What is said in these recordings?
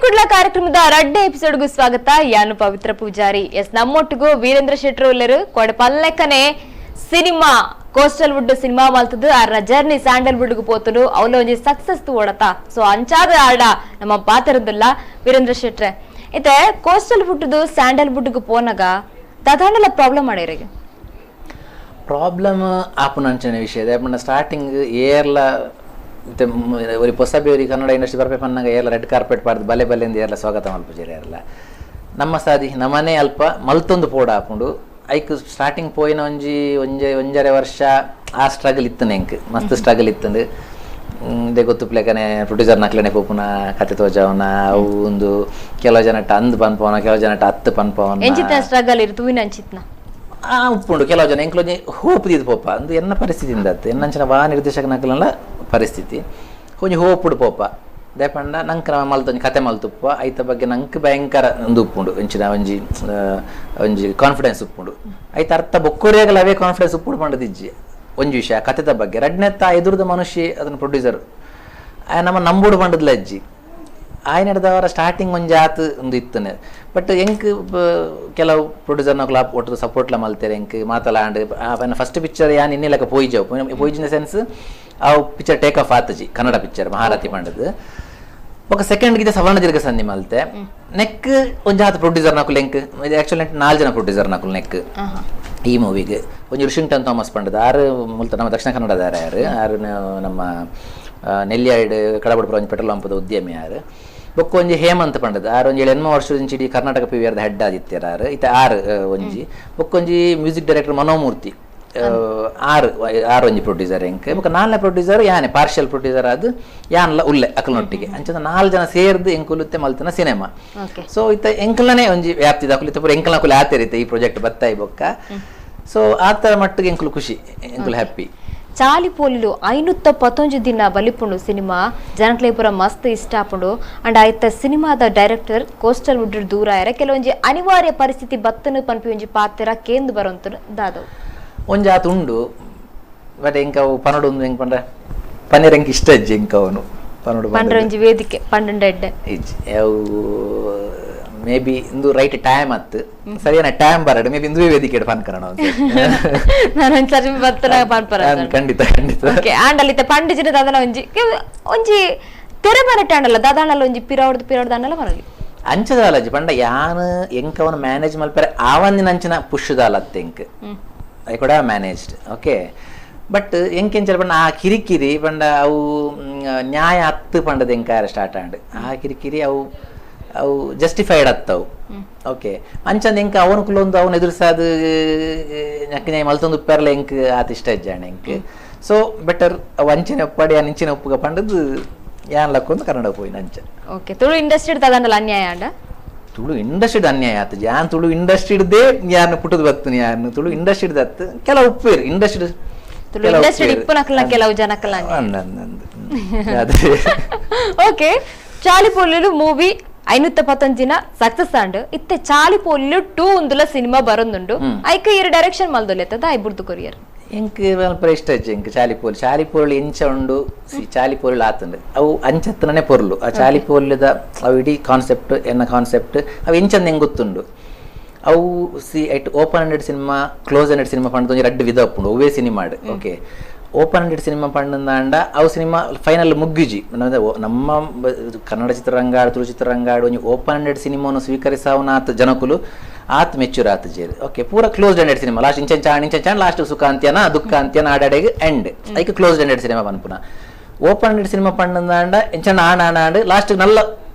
ಕುಡ್ಲ ಕಾರ್ಯಕ್ರಮದ ರಡ್ಡೆ ಎಪಿಸೋಡ್ಗೂ ಸ್ವಾಗತ. ಯಾನು ಪವಿತ್ರ ಪೂಜಾರಿ. ಎಸ್, ನಮ್ಮೊಟ್ಟಿಗೂ ವೀರೇಂದ್ರ ಶೆಟ್ರು ಉಳ್ಳರು ಕೊಡಪಲ್ಲಕ್ಕನೆ ಸಿನಿಮಾ ಕೋಸ್ಟಲ್ ವುಡ್ ಸಿನಿಮಾ ಮಲ್ತದ್ದು ಆ ಜರ್ನಿ ಸ್ಯಾಂಡಲ್ ವುಡ್ ಗೂ ಪೋತುಡು ಅವಲ ಒಂಜಿ ಸಕ್ಸಸ್ ಓಡತ. ಸೊ ಅಂಚಾದ ಆಡ ನಮ್ಮ ಪಾತ್ರದಲ್ಲ ವೀರೇಂದ್ರ ಶೆಟ್ರೆ ಇತ್ತೆ ಕೋಸ್ಟಲ್ ವುಡ್ ಸ್ಯಾಂಡಲ್ ವುಡ್ ಗೂ ಪೋನಾಗ ದಾದಾಂಡಲ ಪ್ರಾಬ್ಲಮ್ ಮಾಡಿರಿಗೆ ಪ್ರಾಬ್ಲಮ್ ಆಪುನಂಚನ ವಿಷಯ ಸ್ಟಾರ್ಟಿಂಗ್ ಏರ್ಲ ഒരു പൊസബി ഒരു ಕನ್ನಡ ಇಂಡಸ್ಟ್ರಿ ಬರ್ಬೇಕು ಅನ್ನಂಗ ಎಲ್ಲ ರೆಡ್ ಕಾರ್ಪೆಟ್ ಪಾಡ್ದು ಬಲೆ ಬಲೆಯಿಂದ ಎಲ್ಲ ಸ್ವಾಗತ ಮಲ್ಪುಜೇರಿ ಎಲ್ಲ ನಮ್ಮ ಸಾದಿ ನಮ್ಮನೆ ಅಲ್ಪ ಮಲ್ತೊಂದು ಪೋಡ ಹಾಕೊಂಡು ಐಕ್ ಸ್ಟಾರ್ಟಿಂಗ್ ಪೋಯಿನ ಒಂಜರೆ ವರ್ಷ ಆ ಸ್ಟ್ರಗಲ್ ಇತ್ತು ನೆಂಕ್ ಮಸ್ತ್ ಸ್ಟ್ರಗಲ್ ಇತ್ತಂದು ಇದೇ ಗೊತ್ತುಪ್ಲೇಕನೆ ಪ್ರೊಡ್ಯೂಸರ್ ನಕ್ಲನೆ ಪೋಪುನ ಕತೆ ತೋಜವನ ಅವು ಒಂದು ಕೆಲವು ಜನ ಅಂದ್ ಪನ್ಪವನ ಕೆಲವು ಜನ ಹತ್ತು ಪನ್ಪವನ ಸ್ಟ್ರಗಲ್ ಇರ್ತುವಿನ ಅಂಚಿತ್ನ ಉಪ್ಪುಂಡು ಕೆಲವು ಜನ ಎಂಕ್ಲೊಂಜಿ ಹೋಪ್ ದಿದ್ ಪೋಪ ಅಂದು ಎನ್ನ ಪರಿಸ್ಥಿತಿಯಿಂದ ಎನ್ನಂಚಿನ ವಾ ನಿರ್ದೇಶಕ ನಕ್ಲಲ್ಲ ಪರಿಸ್ಥಿತಿ ಕೊಂಚ ಹೋಪುಡು ಪೋಪ ದೇಪಂಡ ನಂಗೆ ಮಲ್ತೊಂದು ಕತೆ ಮಲ್ತುಪ್ಪ ಐತ ಬಗ್ಗೆ ನಂಗೆ ಭಯಂಕರ ಒಂದು ಉಪ್ಪುಂಡು ಎಂಚಿನ ಒಂಜಿ ಕಾನ್ಫಿಡೆನ್ಸ್ ಉಪ್ಪುಂಡು ಐತ ಅರ್ಥ ಬೊಕ್ಕೋರಿಯಾಗಲ್ಲ ಅವೇ ಕಾನ್ಫಿಡೆನ್ಸ್ ಉಪ್ಪುಡು ಪಂಡದಿಜ್ಜಿ ಒಂಜಿ ವಿಷಯ ಕತೆದ ಬಗ್ಗೆ ರಡ್ನೆತ್ತ ಎದುರದ ಮನುಷ್ಯ ಅದನ್ನು ಪ್ರೊಡ್ಯೂಸರ್ ನಮ್ಮ ನಂಬುಡು ಪಂಡದ್ಲ ಅಜ್ಜಿ ಆಯ್ನ ಹಿಡ್ದವರ ಸ್ಟಾರ್ಟಿಂಗ್ ಒಂಜಿ ಆತು ಒಂದು ಇತ್ತನೆ ಬಟ್ ಎಂಕ್ ಕೆಲವು ಪ್ರೊಡ್ಯೂಸರ್ ನಾವು ಒಟ್ಟು ಸಪೋರ್ಟ್ಲ ಮಲ್ತೇರೆ ಎಂಕ್ ಮಾತಲಾಂಡ್ ಫಸ್ಟ್ ಪಿಕ್ಚರ್ ಯಾನ್ ಇನ್ನಿಲ್ಲಕ ಪೋಯ್ಜಿನ ಸೆನ್ಸ್ ಆ ಪಿಕ್ಚರ್ ಟೇಕ್ ಆಫ್ ಆತಜಿ ಕನ್ನಡ ಪಿಕ್ಚರ್ ಮಹಾರಥಿ ಪಂಡದು ఒక ಸೆಕೆಂಡ್ ಗಿದ ಸವರ್ಣ ದೀರ್ಘ ಸಂಧಿ ಮಲ್ತೆ ನೆಕ್ ಒಂಜಿ ಆತ ಪ್ರೊಡ್ಯೂಸರ್ ನಾಕುಲ್ ಎಂಕ್ ಆಕ್ಚುಲಿ 4 ಜನ ಪ್ರೊಡ್ಯೂಸರ್ ನಾಕುಲ್ ನೆಕ್ ಈ ಮೂವಿಗೆ ಒಂಜಿ ಋಷಿಂಗ್ಟನ್ ಥಾಮಸ್ ಪಂಡದು ಆರು ಮುಲ್ತ ನಮ್ಮ ದಕ್ಷಿಣ ಕನ್ನಡದಾರ ಯಾರು ನಮ್ಮ ನೆಲ್ಲಿಯಾಡ್ ಕಡಬುಡು ಒಂಜಿ ಪೆಟ್ರೋಲ್ ಪಂಪದ ಉದ್ಯಮಿ ಯಾರು ಬೊಕ್ಕ ಒಂಜಿ ಹೇಮಂತ್ ಪಂಡದು ಆರು ಒಂಜಿ 7 ವರ್ಷದಿಂದ ಇಡೀ ಕರ್ನಾಟಕ PVR ಹೆಡ್ ಆದಿತ್ಯರಾರು ಇತ್ತ ಆರು ಒಂಜಿ ಬೊಕ್ಕೊಂಜಿ ಮ್ಯೂಸಿಕ್ ಡೈರೆಕ್ಟರ್ ಮನೋಮೂರ್ತಿ ಆರು ಒಂಜಿ ಪ್ರೊಡ್ಯೂಸರ್ ಎಂಕ್ ಬೊಕ್ಕ 4ನೇ ಪ್ರೊಡ್ಯೂಸರ್ ಯಾನೆ ಪಾರ್ಷಿಯಲ್ ಪ್ರೊಡ್ಯೂಸರ್ ಅದು ಯಾನ್ಲ ಉಲ್ಲೆ ಅಕಲ್ನೊಟ್ಟಿಗೆ ಅಂಚದ 4 ಜನ ಸೇರ್ದು ಎಂಕುಲುತ್ತೆ ಮಲ್ತನ ಸಿನಿಮಾ ಸೊ ಇತ್ತ ಎಂಕಲನೇ ಒಂಜಿ ವ್ಯಾಪ್ತಿದ ಅಕುಲಿತ್ತ ಪೂರ ಎಂಕಲ್ನ ಕುಲೆ ಆತೇರಿತ್ತೆ ಈ ಪ್ರಾಜೆಕ್ಟ್ ಬತ್ತಾಯಿ ಬೊಕ್ಕ ಸೊ ಆತರ ಮಟ್ಟಿಗೆ ಎಂಕುಲು ಖುಷಿ ಎಂಕುಲು ಹ್ಯಾಪಿ ಚಾಲಿ ಪೋಲಿಲು 511 ದಿನ ಬಲಿಪುಂಡು ಸಿನಿಮಾ ಜನಕ್ಲೆ ಪೂರ ಮಸ್ತ್ ಇಷ್ಟ ಆಪುಂಡು ಅಂಡ್ ಆಯ್ತ ಸಿನಿಮಾದ ಡೈರೆಕ್ಟರ್ ಕೋಸ್ಟಲ್ ವುಡ್ ದೂರ ಆಯರ ಕೆಲವೊಂಜಿ ಅನಿವಾರ್ಯ ಪರಿಸ್ಥಿತಿ ಬತ್ತನು ಪನ್ಪಿ ಒಂಜಿ ಪಾತ್ರ ಕೇಂದು ಬರೋಂತನು ದಾದವು ಒಂಜಿ ಆತ ಉಂಡು ಬಟ್ ಎಂಕ ಅವು ಪನಡು ಒಂದು ಹೆಂಗ್ ಪಂಡ್ರೆ ಪನ್ನೀರ್ ಎಂಕ್ ಇಷ್ಟ ಅಜ್ಜಿ ಎಂಕ ಅವನು ಪನಡು ಪಂಡ್ರೆ ಒಂಜಿ ವೇದಿಕೆ ಪಂಡ ಎಡ್ಡೆ ಇಜ್ಜಿ ಅವು ಮೇ ಬಿ ಇಂದು ರೈಟ್ ಟೈಮ್ ಅತ್ತು ಸರಿಯಾನ ಟೈಮ್ ಬರಡು ಮೇ ಬಿ ಇಂದು ವೇದಿಕೆ ಪನ್ಕರಣ ನಾನು ಒಂದ್ಸರಿ ಬರ್ತನ ಪನ್ಪರ ಖಂಡಿತ ಓಕೆ ಆಂಡಲಿತ ಪಂಡಿಜಿನ ದಾದನ ಒಂಜಿ ತೆರೆ ಬರಟ ಆಂಡಲ್ಲ ದಾದಾಂಡಲ್ಲ ಒಂಜಿ ಪಿರಾವಡ್ದು ದಾಂಡಲ್ಲ ಬರಲಿ ಅಂಚದಾಲಜ್ಜಿ ಪಂಡ ಯಾನ್ ಎಂಕ ಅವನು ಮ್ಯಾನೇಜ್ ಮಲ್ಪರೆ ಆವಂದಿನ ಅಂಚಿನ ಪುಷ್ದಾಲತ್ತೆ ಎಂಕ್ I could have managed okay but ಎಂಕೆಂಚಲ ಪಂಡ ಆ ಕಿರಿಕಿರಿ ಪಂಡ ಅವು ನ್ಯಾಯ ಹತ್ತು ಪಂಡದ ಎಂಕಾರ ಸ್ಟಾರ್ಟ್ ಆಂಡ್ ಆ ಕಿರಿಕಿರಿ ಅವು ಜಸ್ಟಿಫೈಡ್ ಅತ್ತವು ಓಕೆ ಅಂಚಂದ ಎಂಕ ಅವನು ಕುಲೊಂದು ಅವನು ಎದುರಿಸಾದ ನಕ್ಕ ನ್ಯಾಯ ಮಲ್ತೊಂದು ಉಪ್ಪರ್ಲ ಎಂಕ್ ಆತ ಇಷ್ಟ ಇಜ್ಜಾಣ ಎಂಕ್ ಸೊ ಬೆಟರ್ ಅವು ಅಂಚಿನ ಒಪ್ಪಡಿ ಆ ನಿಂಚಿನ ಒಪ್ಪುಗ ಪಂಡದು ಯಾನ್ ಲಕ್ಕೊಂದು ಕನ್ನಡ ಪೋಯಿನ ಅಂಚ ಓಕೆ ತುಳು ಇಂಡಸ್ಟ್ರಿ ತಗಂಡಲ್ಲ ಅನ್ಯಾಯ ಆಂಡ ತುಳು ಇಂಡಸ್ಟ್ರಿ ಅನ್ಯಾಯ ಆತು ಯಾನ್ ತುಳು ಇಂಡಸ್ಟ್ರಿಡ್ದೇ ಯಾನ್ ಪುಟದ ಬರ್ತನಿ ಯಾನ್ ತುಳು ಇಂಡಸ್ಟ್ರಿ ದತ್ತು ಕೆಲವು ಉಪ್ಪೇರು ಇಂಡಸ್ಟ್ರಿ ಕೆಲವು ಜನ ಓಕೆ ಚಾಲಿ ಪೋಲಿಲು ಮೂವಿ 511 ದಿನ ಸಕ್ಸಸ್ ಆಂಡ್ ಇತ್ತೆ ಚಾಲಿ ಪೋಲಿಲು 2 ಉಂದುಲ ಸಿನಿಮಾ ಬರೊಂದುಂಡು ಐಕ ಇರು ಡೈರೆಕ್ಷನ್ ಮಲ್ದೊಲೆತ್ತದ ಐಬುರ್ದು ಕೊರಿಯರ್ ಎಂಕ್ ಮಲ್ಪರ ಇಷ್ಟ ಅಜ್ಜಿ ಎಂಕ್ ಚಾಲಿಪೋಲ್ ಇಂಚ ಉಂಡು ಚಾಲಿಪೋಲ್ ಆತಂಡು ಅವು ಅಂಚತ್ತನೇ ಪೊರ್ಲು ಆ ಚಾಲಿಪೋಲ್ದ ಅವು ಇಡೀ ಕಾನ್ಸೆಪ್ಟ್ ಎನ್ನ ಕಾನ್ಸೆಪ್ಟ್ ಅವು ಇಂಚಂದ ಹೆಂಗೆ ಗೊತ್ತುಂಡು ಅವು it open ended cinema close ended cinema ಪಂಡ ಒಂಜಿ 2 ವಿಧ ಉಪ್ಪುಂಡು ಒವ್ವೇ ಸಿನಿಮಾಡ್ ಓಕೆ ಓಪನ್ ಹಂಡೆಡ್ ಸಿನಿಮಾ ಪಂಡಂದಾಂಡ ಅವು ಸಿನಿಮಾ ಫೈನಲ್ ಮುಗ್ಗಿಜಿ ನಮ್ಮ ಕನ್ನಡ ಚಿತ್ರರಂಗಾಡು ತುಳು ಚಿತ್ರರಂಗಾಡು ಒಂಜಿ ಓಪನ್ ಹಂಡೆಡ್ ಸಿನಿಮಾನು ಸ್ವೀಕರಿಸಾವನಾತ್ ಜನಕುಲು ಆತ್ ಮೆಚ್ಯೂರ್ ಆತ್ ಜೇರು ಓಕೆ ಪೂರ ಕ್ಲೋಸ್ಡ್ ಹಂಡೆಡ್ ಸಿನಿಮಾ ಲಾಸ್ಟ್ ಇಂಚಾಂಡ್ ಲಾಸ್ಟ್ ಸುಖ ಅಂತ್ಯನ ದುಃಖ ಅಂತ್ಯನ ಆಡಾಡೆಗೆ ಎಂಡ್ ಐಕ್ ಕ್ಲೋಸ್ಡ್ ಹಂಡೆಡ್ ಸಿನಿಮಾ ಪನ್ಪುನ ಓಪನ್ ಹಂಡೆಡ್ ಸಿನಿಮಾ ಪಂಡಂದಾಂಡ ಎಂಚಂಡ ಆಂಡ್ ಲಾಸ್ಟ್ ನಲ್ಲ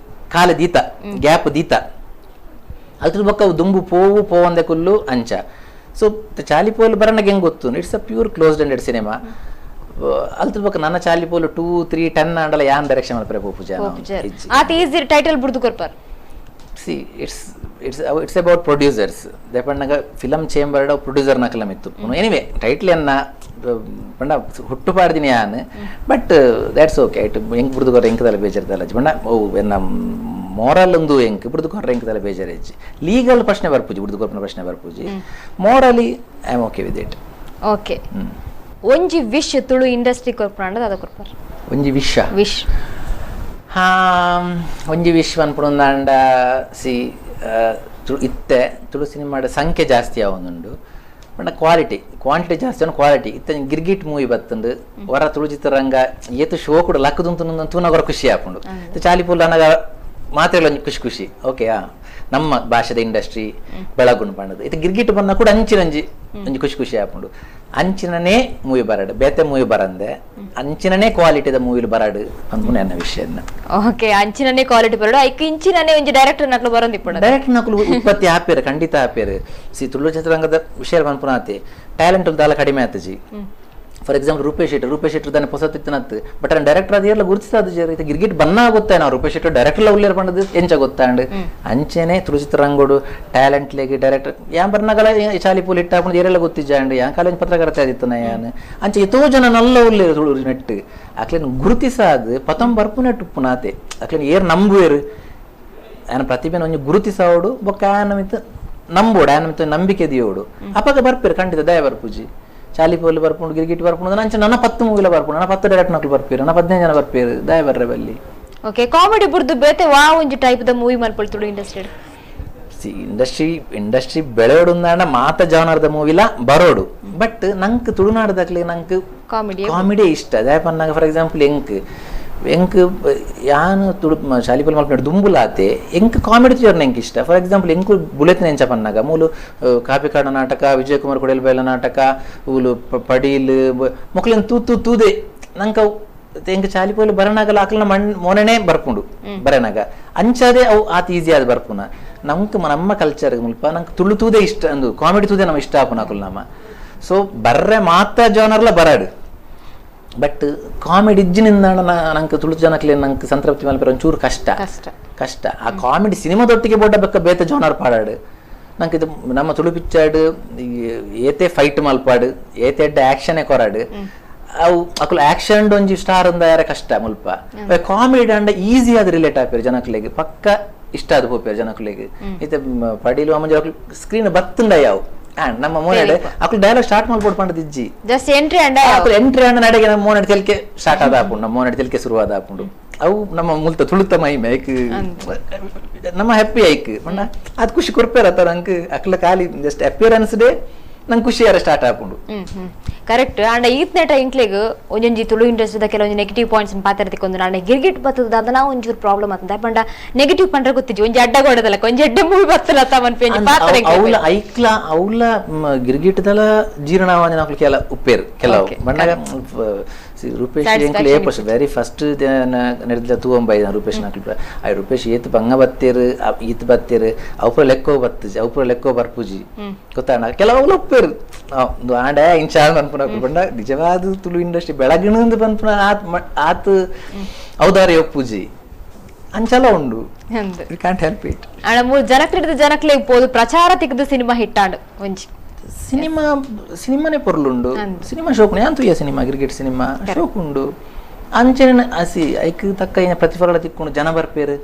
ಕಾಲ ದೀತ ಗ್ಯಾಪ್ ದೀತ ಅದ್ರ ಬೊಕ್ಕ ದುಂಬು ಪೋವಂದೆ ಕುಲ್ಲು ಅಂಚ ಸೊ ಚಾಲಿಪೋಲ್ ಬರನಾಗ ಹೆಂಗ್ ಗೊತ್ತು it's a pure closed ended cinema ಅಲ್ದ್ರ ಬೊಕ್ಕ ನನ್ನ ಚಾಲಿಪೋಲ್ 2, 3, 10 ಆಂಡಲ ಯಾನ್ ಡೈರೆಕ್ಷನ್ ಮಲ್ಪರೆ ಪೂಜಾ ಆತ ಈಸಿ ಟೈಟಲ್ ಬುಡ್ದು ಕೊರ್ಪಾರ್ ಸಿ ಇಟ್ಸ್ ಅಬೌಟ್ ಪ್ರೊಡ್ಯೂಸರ್ಸ್ ದೇಪಣ್ಣಗ ಫಿಲಮ್ ಚೇಂಬರ್ಡ್ ಪ್ರೊಡ್ಯೂಸರ್ ನಕಲಂ ಇತ್ತು ಎನಿವೆ ಟೈಟ್ಲ್ ಎನ್ನ ಪಂಡ ಹುಟ್ಟು ಪಾಡ್ದಿನಿ ಯಾನ್ ಬಟ್ ದ್ಯಾಟ್ಸ್ ಓಕೆ ಇಟ್ ಹೆಂಗ್ ಬುಡ್ದುಕೊರ ಎಂಕದಲ್ಲ ಬೇಜಾರ್ದಲ್ಲ ಪಂಡ ಓ ಎನ್ನ ಮೋರಲ್ ಒಂದು ಎಂಕ್ ಬುಡ್ದುಕೊರ ಎಂಕದಲ್ಲ ಬೇಜಾರ್ ಹೆಜ್ಜಿ ಲೀಗಲ್ ಪ್ರಶ್ನೆ ಬರ್ಪೂಜಿ ಬುಡ್ದುಕೊರ್ಪನ ಪ್ರಶ್ನೆ ಬರ್ಪೂಜಿ morally I am okay with it okay ಒಂಜಿ ವಿಶ್ ತುಳು ಇಂಡಸ್ಟ್ರಿ ಕೊರ್ಪನ ಅದ ಕೊರ್ಪಾರ್ ಒಂಜಿ ವಿಶ್ ಹಾ ಒಂಜಿ ವಿಶ್ವ ಅನ್ಪುಣಂದಾಂಡ ಸಿ ಇತ್ತೆ ತುಳು ಸಿನಿಮಾದ ಸಂಖ್ಯೆ ಜಾಸ್ತಿ ಆವೊಂದುಂಡು ಬಟ್ ಕ್ವಾಂಟಿಟಿ ಜಾಸ್ತಿ ಅವನು ಕ್ವಾಲಿಟಿ ಇತ್ತ ಗಿರ್ಗಿಟ್ ಮೂವಿ ಬತ್ತಂಡು ಹೊರ ತುಳು ಚಿತ್ರರಂಗ ಏತು ಶೋ ಕೂಡ ಲಕ್ಕದುಂತು ತೂನಗೊರ ಖುಷಿ ಆಪುಂಡು ಚಾಲಿಪುಲ್ ಅನ್ನಗ ಮಾತ್ರ ಖುಷಿ ಓಕೆ ನಮ್ಮ ಭಾಷೆದ ಇಂಡಸ್ಟ್ರಿ ಬೆಳಗುಂಡು ಪಂಡದು ಇದು ಗಿರ್ಗಿಟ್ ಬಂದ ಕೂಡ ಒಂಜಿ ಖುಷಿ ಆಪುಂಡು ಅಂಚಿನನೇ ಮೂವಿ ಬರಡು ಬೇತೆ ಮೂವಿ ಬರಂದೆ ಅಂಚಿನನೇ ಕ್ವಾಲಿಟಿದ ಮೂವಿಲು ಬರಡು ಅಂದ್ಕೊಂಡು ನನ್ನ ವಿಷಯ ಓಕೆ ಅಂಚಿನನೇ ಕ್ವಾಲಿಟಿ ಬರಡು ಐಕ್ ಇಂಚಿನನೇ ಒಂಜಿ ಡೈರೆಕ್ಟರ್ ನಕ್ಲು ಬರೋಂದಿಪ್ಪುಂಡು ಡೈರೆಕ್ಟರ್ ನಕ್ಲು ಉತ್ಪತ್ತಿ ಆಪೇರು ಖಂಡಿತ ಆಪೇರು ಸಿ ತುಳು ಚಿತ್ರರಂಗದ ವಿಷಯ ಬಂದ್ಪುನಾತಿ ಟ್ಯಾಲೆಂಟ್ ದಾಲ ಕಡಿಮೆ ಆತಜಿ ಫಾರ್ ಎಕ್ಸಾಂಪಲ್ ರೂಪೇಶ್ ಶೆಟ್ಟಿ ದಾನೆ ಹೊಸತಿತ್ತನತ್ತು ಬಟ್ ಅವ್ನು ಡೈರೆಕ್ಟರ್ ಅದೆಲ್ಲ ಗುರುತಿಸ್ತದ ಜರಿ ಗಿರ್ಗಿಟ್ ಬನ್ನ ಗೊತ್ತಾಯ ನಾವು ರೂಪೇಶ್ ಶೆಟ್ಟಿ ಡೈರೆಕ್ಟರ್ ಉಳ್ಳೇರ್ ಪಂಡದು ಎಂಚ ಗೊತ್ತಾಂಡು ಅಂಚೆನೆ ತುಳು ಚಿತ್ರರಂಗೋಡು ಟ್ಯಾಲೆಂಟ್ ಲೇಗಿ ಡೈರೆಕ್ಟರ್ ಯಾನ್ ಬರ್ನಾಗಲ ಚಾಲಿಪೂಲ್ ಇಟ್ಟಾಪುಂಡು ಏರೆಲ್ಲ ಗೊತ್ತಿಜ್ಜಾಂಡು ಯಾನ್ ಕಾಲೇಜ್ ಪತ್ರಕರ್ತೆ ಆದಿತ್ತನ ಯಾನ್ ಅಂಚೆ ಎಷ್ಟೋ ಜನ ನಲ್ಲ ಉಳ್ಳೇರು ತುಳು ನೆಟ್ಟು ಅಕ್ಲೇನು ಗುರುತಿಸಾದು ಪತಂ ಬರ್ಪು ನೆಟ್ಟು ಪುನಾತೆ ಅಕ್ಲೇನು ಏರ್ ನಂಬುವೇರು ಆನ ಪ್ರತಿಭೆನ ಒಂಜಿ ಗುರುತಿಸೋಡು ಬೊಕ್ಕ ಆನ ಮಿತ್ ನಂಬೋಡು ಆನ ಮಿತ್ ನಂಬಿಕೆ ದಿಯೋಡು ಅಪಗ ಬರ್ಪೇರು ಖಂಡಿತ ದಯ ಬರ್ಪುಜಿ ಚಾಲಿಪೋಲಿ ಬರ್ಪುಂಡು ಗಿರ್ಗಿಟ್ ಬರ್ಪುಂಡು ನಂಚೆ ನನ್ನ 10 ಮೂವಿಲ ಬರ್ಪುಂಡು ನನ್ನ 10 ಡೈರೆಕ್ಟ್ ನಕ್ಲು ಬರ್ಪೇರು ನನ್ನ 15 ಜನ ಬರ್ಪೇರು ದಯ ಬರ್ರೆ ಬಲ್ಲಿ ಓಕೆ ಕಾಮಿಡಿ ಬುರ್ದು ಬೇತೆ ವಾ ಒಂಜಿ ಟೈಪ್ ದ ಮೂವಿ ಮಲ್ಪಲ್ ತುಳು ಇಂಡಸ್ಟ್ರಿ ಬೆಳೆಯೋಡು ಮಾತ ಜಾನರ್ದ ಮೂವಿಲ ಬರೋಡು ಬಟ್ ನಂಕ್ ತುಳುನಾಡದಾಗ್ಲಿ ನಂಕ್ ಕಾಮಿಡಿ ಇಷ್ಟ ದಯ ಪನ್ನಾಗ ಫಾರ್ ಎಕ್ಸಾಂಪಲ್ ಎಂಕ್ ಯಾನು ತುಳು ಶಾಲಿಪಲ್ ಮಲ್ಪನಾಡು ದುಂಬುಲಾತೆ ಎಂಕ್ ಕಾಮಿಡಿ ಥಿಯೇಟರ್ ಎಂಕ್ ಇಷ್ಟ ಫಾರ್ ಎಕ್ಸಾಂಪಲ್ ಎಂಕು ಬುಲೆತಿನ ಎಂಚ ಪನ್ನಾಗ ಮೂಲು ಕಾಪಿಕಾಡ ನಾಟಕ ವಿಜಯ್ ಕುಮಾರ್ ಕೊಡೆಲ್ಬೈಲ ನಾಟಕ ಊಲು ಪಡೀಲ್ ಮೊಕ್ಲೇನ್ ತೂದೆ ನಂಕ ಎಂಕ್ ಶಾಲಿಪಲ್ ಬರನಾಗಲ್ಲ ಆಕಲ್ನ ಮೊನನೆ ಬರ್ಪುಂಡು ಬರನಾಗ ಅಂಚಾದೆ ಅವು ಆತ ಈಸಿ ಆದ ಬರ್ಪುನ ನಮ್ಕ್ ನಮ್ಮ ಕಲ್ಚರ್ ಮುಲ್ಪ ನಂಗೆ ತುಳು ತೂದೆ ಇಷ್ಟ ಅಂದು ಕಾಮಿಡಿ ತೂದೆ ನಮ್ ಇಷ್ಟ ಆಪುನ ಆಕಲ್ ನಮ್ಮ ಸೊ ಬರ್ರೆ ಮಾತ ಜಾನರ್ಲ ಬರಾಡು ಬಟ್ ಕಾಮಿಡಿ ಇಜ್ಜಿನಿಂದ ನಂಗೆ ತುಳು ಜನಕ್ಲೆ ನಂಗೆ ಸಂತೃಪ್ತಿ ಮಲ್ಪರ ಒಂಚೂರು ಕಷ್ಟ ಆ ಕಾಮಿಡಿ ಸಿನಿಮಾದೊಟ್ಟಿಗೆ ಬೋಟ ಬೇತೆ ಜಾನರ್ ಪಾಡಾಡು ನಂಗೆ ಇದು ನಮ್ಮ ತುಳು ಪಿಕ್ಚರ್ಡ್ ಏತೆ ಫೈಟ್ ಮಲ್ಪಾಡು ಏತೆ ಆಕ್ಷನೇ ಕೊರಾಡು ಅವು ಅಕುಲು ಆಕ್ಷನ್ ಒಂಜಿ ಸ್ಟಾರ್ ಅಂದ ಯಾರ ಕಷ್ಟ ಮುಲ್ಪ ಕಾಮಿಡಿ ಅಂಡ ಈಸಿ ಆದ ರಿಲೇಟ್ ಆಪೇರು ಜನಕ್ಲೆಗೆ ಪಕ್ಕ ಇಷ್ಟ ಆದ ಹೋಗ್ಯಾರ ಜನಕ್ಲೆಗೆ ಇತ್ತೆ ಪಡೀಲು ಅಮ್ಮಂಜಿ ಸ್ಕ್ರೀನ್ ಬತ್ತುಂಡ ಯಾವ ನಮ್ಮ ಮೋನೆಡೆ ಅಕ್ಲು ಡೈಲಾಗ್ ಸ್ಟಾರ್ಟ್ ಮಾಡ್ಬೋದು ಪಂಡದಿಜ್ಜಿ ಜಸ್ಟ್ ಎಂಟ್ರಿ ಅಂಡ ನಡೆಗೆ ನಮ್ಮ ಮೋನೆಡ್ ತೆಲ್ಕೆ ಸ್ಟಾರ್ಟ್ ಆದ ಹಾಪುಂಡು ನಮ್ಮ ಮೋನೆಡ್ ತೆಲ್ಕೆ ಶುರುವಾದ ಹಾಪುಂಡು ಅವು ನಮ್ಮ ಮುಲ್ತ ತುಳುತ ಮೈಮೆ ಐಕ್ ನಮ್ಮ ಹ್ಯಾಪಿ ಐಕ್ ಮಣ್ಣ ಅದ್ ಖುಷಿ ಕೊರ್ಪೇರತ್ತ ನಂಗೆ ಅಕ್ಲ ಖಾಲಿ ಜಸ್ಟ್ ಅಪಿಯರೆನ್ಸ್ ಡೇ ನಂಗೆ ಖುಷಿ ಯಾರ ಸ್ಟಾರ್ಟ್ ಆಪುಂಡು ಕರೆಕ್ಟ್ ಅಂಡ ಈತ್ನೆಟ ಇಂಕ್ಲೆಗ್ ಒಂಜೊಂಜಿ ತುಳು ಇಂಡಸ್ಟ್ರಿದ ಕೆಲವೊಂಜಿ ನೆಗೆಟಿವ್ ಪಾಯಿಂಟ್ಸ್ ಪಾತಿರ್ತಿಕ್ಕೊಂದು ನಾಳೆ ಗಿರ್ಗಿಟ್ ಬತ್ತದ ಅದನ್ನ ಒಂಚೂರು ಪ್ರಾಬ್ಲಮ್ ಆತಂದ ಪಂಡ ನೆಗೆಟಿವ್ ಪಂಡ್ರೆ ಗೊತ್ತಿಜ್ಜಿ ಒಂಜಿ ಅಡ್ಡ ಕೊಡದಲ್ಲ ಒಂಜಿ ಎಡ್ಡೆ ಮೂವಿ ಬತ್ತಲತ್ತ ಮನ್ಪೇಂಜಿ ಪಾತ್ರೆ ಅವಳ ಐಕ್ಲ ಅವಳ ಗಿರ್ಗಿಟ್ದಲ ಜೀರ್ಣವಾದ ನಾಲ್ಕು ಕೆಲ ಉಪ್ಪೇರು ಕೆಲವು ಬಣ್ಣಾಗ ರೂಪೇಶ್ ಎಂಕ್ಲು ಏಪಸ್ ವೆರಿ ಫಸ್ಟ್ ನಡೆದ ತೂಂಬೈದ ರೂಪೇಶ್ ನಾಲ್ಕು ಆ ರೂಪೇಶ್ ಏತ್ ಬಂಗ ಬತ್ತೇರು ಈತ್ ಬತ್ತೇರು ಅವಪುರ ಲೆಕ್ಕೋ ಬತ್ತಜಿ ಅವಪುರ ಲೆಕ್ಕೋ ಬರ್ಪುಜಿ ಗೊತ್ತಾಣ ಕೆಲವು ಉಪ್ಪೇರು ಆಂಡ ಇಂಚಾ ಅನ್ಪುನ ಬಂಡ ನಿಜವಾದ ತುಳು ಇಂಡಸ್ಟ್ರಿ ಬೆಳಗಿನ ಬಂದ್ಪುನ ಆತ್ ಔದಾರ್ಯ ಒಪ್ಪುಜಿ ಅಂಚಲ ಉಂಡು ಕಾಂಟ್ ಹೆಲ್ಪ್ ಇಟ್ ಅಣ್ಣ ಮೂರು ಜನಕ್ಲೆ ಪೋದು ಪ್ರಚಾರ ತೆಗೆದು ಸಿನಿಮಾ ಹಿಟ್ಟಾಂಡು ಒಂಜಿ ಸಿನಿಮಾನೇ ಪೊರ್ಲುಂಡು ಸಿನಿಮಾ ಶೋಕುಂಡು ಯಾನ್ ತುಯ್ಯ ಸಿನಿಮಾ ಗಿರ್ಗಿಟ್ ಸಿನಿಮಾ ಶೋಕುಂಡು ಅಂಚನೆ ಹಸಿ ಐಕ್ ತಕ್ಕ ಏನ ಪ್ರತಿಫಲ ತಿಕ್ಕೊಂಡು ಜನ ಬರ್ಪೇರು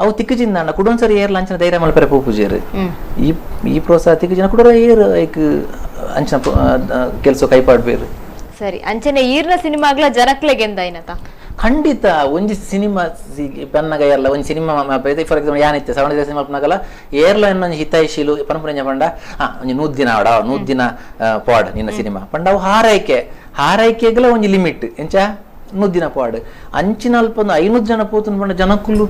ಅವು ತಿಕ್ಕಜಿಂದ ಕುಡೊಂದ್ಸರಿ ಏರ್ಲ ಅಂಚನ ಧೈರ್ಯ ಮಲ್ಪರೆ ಪೂಪುಜೇರು ಈ ಪ್ರೋತ್ಸಾಹ ತಿಕ್ಕಜಿನ ಕುಡರ ಏರ್ ಐಕ್ ಅಂಚನ ಕೆಲಸ ಕೈಪಾಡ್ಬೇರು ಸರಿ ಅಂಚನೆ ಈರ್ನ ಸಿನಿಮಾಗ್ಲ ಜನಕ್ಲೆಗೆ ಎಂದಾಯ್ನತ ಖಂಡಿತ ಒಂಜಿ ಸಿನಿಮಾ ಪನ್ನಗ ಎಲ್ಲ ಒಂಜಿ ಸಿನಿಮಾ ಫಾರ್ ಎಕ್ಸಾಂಪಲ್ ಯಾನಿತ್ತೆ ಸವಣ ಸಿನಿಮಾ ಪನ್ನಗಲ ಏರ್ಲ ಇನ್ನೊಂದು ಹಿತೈಶೀಲು ಪರಂಪರೆ ಪಂಡ ಒಂಜಿ 100 ದಿನ ಆಡ 100 ದಿನ ಪಾಡ್ ನಿನ್ನ ಸಿನಿಮಾ ಪಂಡ ಅವು ಹಾರೈಕೆಗಲ ಒಂಜಿ ಲಿಮಿಟ್ ಎಂಚ 100 ದಿನ ಪಾಡ್ ಅಂಚಿನ ಅಲ್ಪ ಒಂದು 500 ಜನ ಪೋತು ಪಂಡ ಜನಕ್ಕುಲು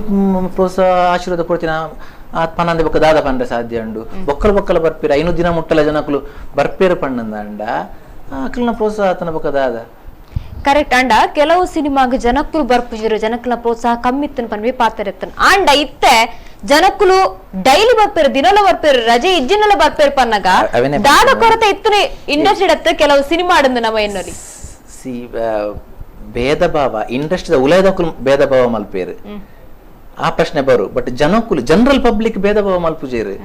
ಪ್ರೋತ್ಸಾಹ ಆಶೀರ್ವಾದ ಕೊಡ್ತೀನಿ ಪನ್ನಂದೆ ಬೊಕ್ಕ ದಾದ ಪಂಡ್ರೆ ಸಾಧ್ಯ ಉಂಡು ಬೊಕ್ಕಲ ಬರ್ಪೇರು 500 ದಿನ ಮುಟ್ಟಲ ಜನಕ್ಕುಲು ಬರ್ಪೇರು ಪಣ್ಣಂದ ಅಂಡ ಅಕ್ಲನ ಪ್ರೋತ್ಸಾಹ ಆತನ ಬೊಕ್ಕ ದಾದ ಕರೆಕ್ಟ್ ಅಂಡ ಕೆಲವು ಸಿನಿಮಾಗ ಜನಕ್ಕುಲು ಬರ್ಪುಜಿರು ಜನಕ್ಕಲ ಪ್ರೋತ್ಸಾಹ ಕಮ್ಮಿ ಇತ್ತನ ಪನ್ವಿ ಪಾತಿರತ್ತನ ಅಂಡ ಇತ್ತೆ ಜನಕ್ಕುಲು ಡೈಲಿ ಬರ್ಪೇರು ದಿನಲ ಬರ್ಪೇರು ರಜೆ ಇಜ್ಜಿನಲ ಬರ್ಪೇರು ಪನ್ನಗ ದಾದ ಕೊರತೆ ಇತ್ತನೆ ಇಂಡಸ್ಟ್ರಿ ಅತ್ತ ಕೆಲವು ಸಿನಿಮಾ ಆಡಂದು ನಮ್ಮ ಎನ್ನೊಲಿ ಭೇದ ಭಾವ ಇಂಡಸ್ಟ್ರಿದ ಉಲಯದಕ್ಕೂ ಭೇದ ಭಾವ ಮಲ್ಪೇರು ಆ ಪ್ರಶ್ನೆ ಬರು ಬಟ್ ಜನರಲ್ ಪಬ್ಲಿಕ್ ಭೇದ ಭಾವ ಮಲ್ಪುಜೇರು